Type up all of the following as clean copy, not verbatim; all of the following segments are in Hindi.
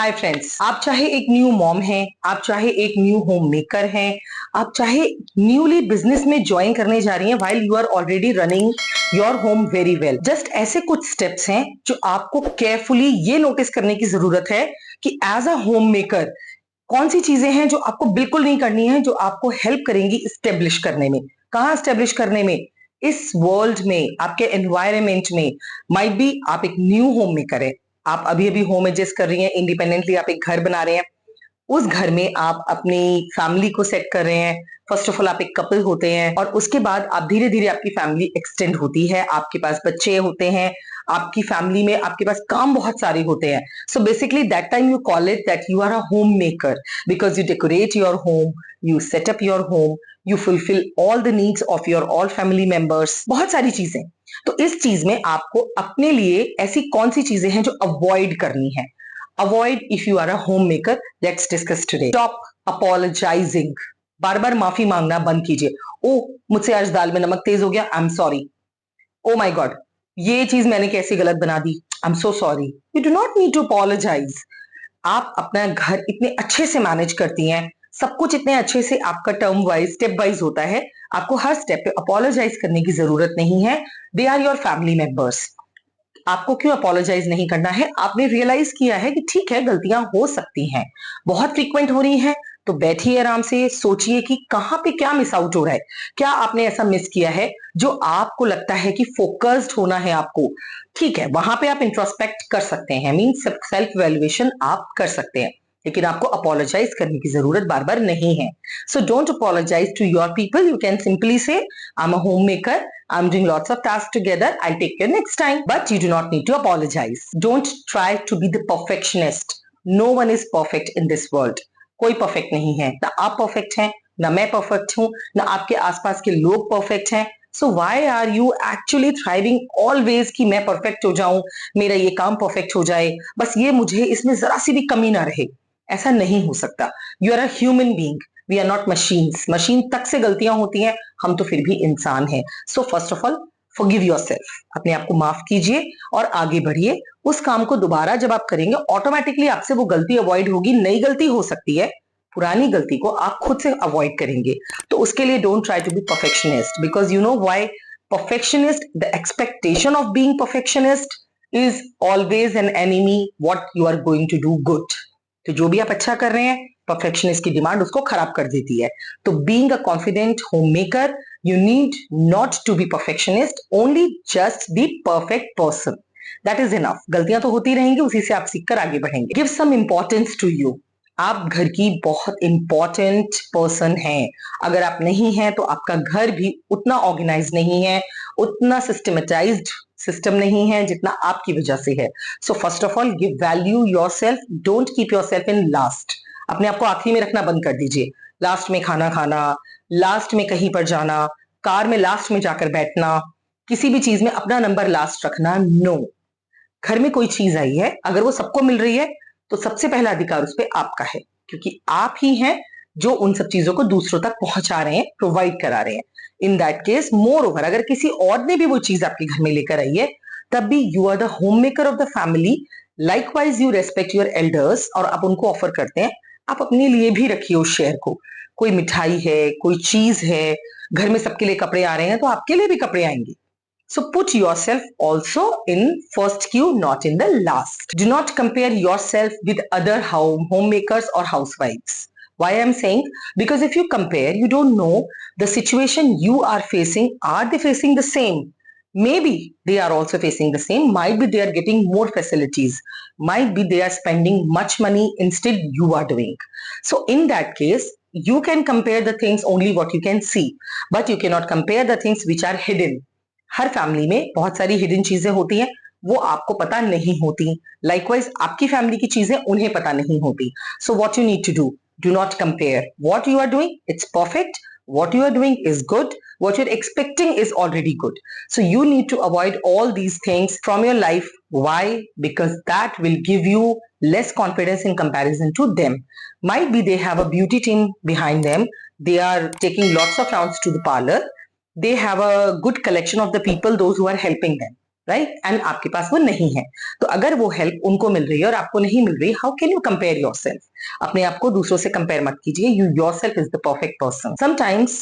हाय फ्रेंड्स, आप चाहे एक न्यू मॉम हैं, आप चाहे एक न्यू होम मेकर हैं, आप चाहे न्यूली बिजनेस में ज्वाइन करने जा रही हैं while you are already running your home very well. Just ऐसे कुछ स्टेप्स हैं जो आपको केयरफुली ये नोटिस करने की जरूरत है कि एज अ होम मेकर कौन सी चीजें हैं जो आपको बिल्कुल नहीं करनी है, जो आपको हेल्प करेंगी स्टेब्लिश करने में। कहाँ स्टेब्लिश करने में? इस वर्ल्ड में, आपके एनवायरमेंट में। माइट बी आप एक न्यू होम मेकर है, आप अभी अभी होम एडजस्ट कर रही हैं, इंडिपेंडेंटली आप एक घर बना रहे हैं, उस घर में आप अपनी फैमिली को सेट कर रहे हैं। फर्स्ट ऑफ ऑल आप एक कपल होते हैं और उसके बाद आप धीरे धीरे आपकी फैमिली एक्सटेंड होती है, आपके पास बच्चे होते हैं, आपकी फैमिली में आपके पास काम बहुत सारे होते हैं। So basically that time you call it that you are a home maker because you decorate your home, you set up your home, you fulfil all the needs of your all family members, बहुत सारी चीजें। तो इस चीज में आपको अपने लिए ऐसी कौन सी चीजें हैं जो अवॉइड करनी है? Avoid if you are a homemaker. Let's discuss today. Stop apologizing. बार बार माफी मांगना बंद कीजिए। ओह, मुझसे आज दाल में नमक तेज हो गया, I am sorry. Oh my God, ये चीज मैंने कैसे गलत बना दी, I am so sorry. You do not need to apologise. आप अपना घर इतने अच्छे से मैनेज करती हैं, सब कुछ इतने अच्छे से आपका टर्म वाइज स्टेप वाइज होता है, आपको हर स्टेप पे अपोलोजाइज करने की जरूरत नहीं है। They are your family members. आपको क्यों अपोलोजाइज नहीं करना है? आपने रियलाइज किया है कि ठीक है, गलतियां हो सकती हैं, बहुत फ्रीक्वेंट हो रही हैं, तो बैठिए आराम से, सोचिए कि कहां पे क्या मिस आउट हो रहा है। क्या आपने ऐसा मिस किया है जो आपको लगता है कि फोकस्ड होना है आपको? ठीक है, वहां पे आप इंट्रोस्पेक्ट कर सकते हैं, मीन सेल्फ वैल्यूएशन आप कर सकते हैं, लेकिन आपको अपोलोजाइज करने की जरूरत बार बार नहीं है। So don't apologise to your people. You can simply say, I am a home maker, I'm doing lots of tasks together. I'll take care next time. But you do not need to apologize. Don't try to be the perfectionist. No one is perfect in this world. कोई परफेक्ट नहीं है, ना आप परफेक्ट हैं, ना मैं परफेक्ट हूं, ना आपके आसपास के लोग परफेक्ट हैं। So why are you actually thriving always कि मैं परफेक्ट हो जाऊं, मेरा ये काम परफेक्ट हो जाए, बस ये मुझे इसमें जरा सी भी कमी ना रहे। ऐसा नहीं हो सकता। You are a human being, we are not machines. Machine तक से गलतियां होती हैं, हम तो फिर भी इंसान हैं। So first of all forgive yourself, अपने आप को माफ कीजिए और आगे बढ़िए। उस काम को दोबारा जब आप करेंगे, ऑटोमेटिकली आपसे वो गलती अवॉइड होगी। नई गलती हो सकती है, पुरानी गलती को आप खुद से अवॉइड करेंगे। तो उसके लिए don't try to be perfectionist, because you know why perfectionist, the expectation of being perfectionist is always an enemy what you are going to do good. तो जो भी आप अच्छा कर रहे हैं, परफेक्शनिस्ट की डिमांड उसको खराब कर देती है। तो being a confident home maker, you need not to be perfectionist, only just be perfect person. That is enough. गलतियां तो होती रहेंगी, उसी से आप सीखकर आगे बढ़ेंगे। Give some importance to you. आप घर की बहुत इंपॉर्टेंट पर्सन हैं। अगर आप नहीं हैं तो आपका घर भी उतना ऑर्गेनाइज नहीं है, उतना सिस्टमेटाइज्ड सिस्टम नहीं है जितना आपकी वजह से है। So first of all give value yourself, don't keep yourself in last. अपने आप को आखिरी में रखना बंद कर दीजिए। लास्ट में खाना खाना, लास्ट में कहीं पर जाना, कार में लास्ट में जाकर बैठना, किसी भी चीज में अपना नंबर लास्ट रखना, नो। घर में कोई चीज आई है, अगर वो सबको मिल रही है तो सबसे पहला अधिकार उस पर आपका है, क्योंकि आप ही हैं जो उन सब चीजों को दूसरों तक पहुंचा रहे हैं, प्रोवाइड करा रहे हैं। In that case, more over, अगर किसी और ने भी वो चीज आपके घर में लेकर आई है, तब भी you are the home maker of the family. Likewise you respect your elders और आप उनको ऑफर करते हैं। आप अपने लिए भी रखिए उस शेयर को। कोई मिठाई है, कोई चीज है, घर में सबके लिए कपड़े आ रहे हैं तो आपके लिए भी कपड़े आएंगे। So put yourself also in first queue, not in the last. Do not compare yourself with other homemakers or housewives. Why I'm saying? Because if you compare, you don't know the situation you are facing. Are they facing the same? Maybe they are also facing the same. Might be they are getting more facilities. Might be they are spending much money instead you are doing. So in that case, you can compare the things only what you can see, but you cannot compare the things which are hidden. Her family में बहुत सारी हिडन चीजें होती हैं, वो आपको पता नहीं होती। लाइकवाइज आपकी फैमिली की चीजें उन्हें पता नहीं होती। So what you need to do not compare. What you are doing, it's perfect. What you are doing is good. What you're expecting is already good. So you need to avoid all these things from your life. Why? Because that will give you less confidence in comparison to them. Might be they have a beauty team behind them. They are taking lots of rounds to the parlor. They have a good collection of the people, those who are helping them. Right, and आपके पास वो नहीं है। तो अगर वो हेल्प उनको मिल रही है और आपको नहीं मिल रही, how can you compare yourself? अपने आप को दूसरों से कंपेयर मत कीजिए। You yourself is the perfect person. Sometimes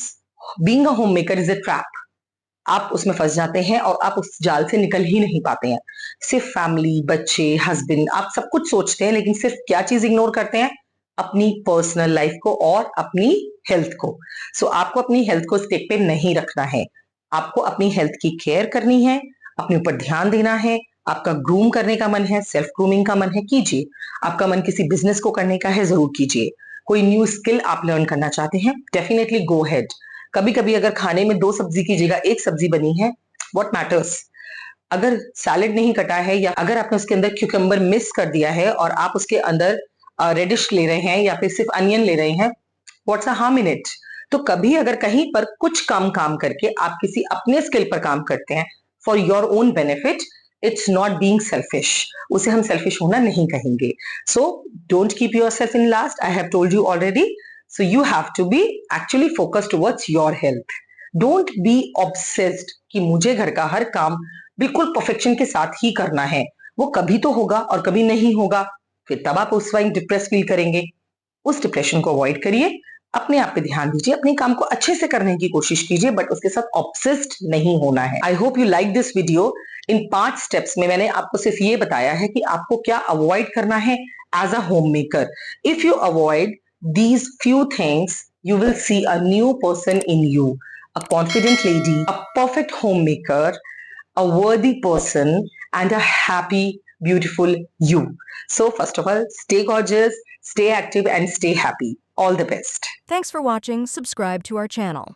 being a home maker is a trap. आप उसमें फंस जाते हैं और आप उस जाल से निकल ही नहीं पाते हैं। सिर्फ फैमिली, बच्चे, हस्बैंड, आप सब कुछ सोचते हैं, लेकिन सिर्फ क्या चीज इग्नोर करते हैं? अपनी पर्सनल लाइफ को और अपनी हेल्थ को। सो आपको अपनी हेल्थ को स्टेक पे नहीं रखना है। आपको अपनी हेल्थ की केयर करनी है, अपने ऊपर ध्यान देना है। आपका ग्रूम करने का मन है, सेल्फ ग्रूमिंग का मन है, कीजिए। आपका मन किसी बिजनेस को करने का है, जरूर कीजिए। कोई न्यू स्किल आप लर्न करना चाहते हैं, डेफिनेटली गो हेड। कभी कभी अगर खाने में 2 सब्जी की जगह 1 सब्जी बनी है, व्हाट मैटर्स? अगर सैलेड नहीं कटा है या अगर आपने उसके अंदर क्यूकम्बर मिस कर दिया है और आप उसके अंदर रेडिश ले रहे हैं या फिर सिर्फ अनियन ले रहे हैं, what's a harm in it? तो कभी अगर कहीं पर कुछ कम काम करके आप किसी अपने स्किल पर काम करते हैं for your own benefit, it's not being selfish. उसे हम सेल्फिश होना नहीं कहेंगे। So don't keep your self in last, I have told you already. So you have to be actually focused towards your health. Don't be obsessed कि मुझे घर का हर काम बिल्कुल परफेक्शन के साथ ही करना है। वो कभी तो होगा और कभी नहीं होगा, फिर तब आप उस वक्त डिप्रेस फील करेंगे। उस डिप्रेशन को अवॉइड करिए, अपने आप पे ध्यान दीजिए, अपने काम को अच्छे से करने की कोशिश कीजिए, बट उसके साथ ऑब्सेस्ड नहीं होना है। I hope you like this video. In 5 steps में मैंने आपको सिर्फ ये बताया है कि आपको क्या अवॉइड करना है as a home maker. If you avoid these few things, you will see a new person in you, a confident lady, a perfect homemaker, a worthy person, and a happy, beautiful you. So, first of all, stay gorgeous, stay active, and stay happy. All the best. Thanks for watching. Subscribe to our channel.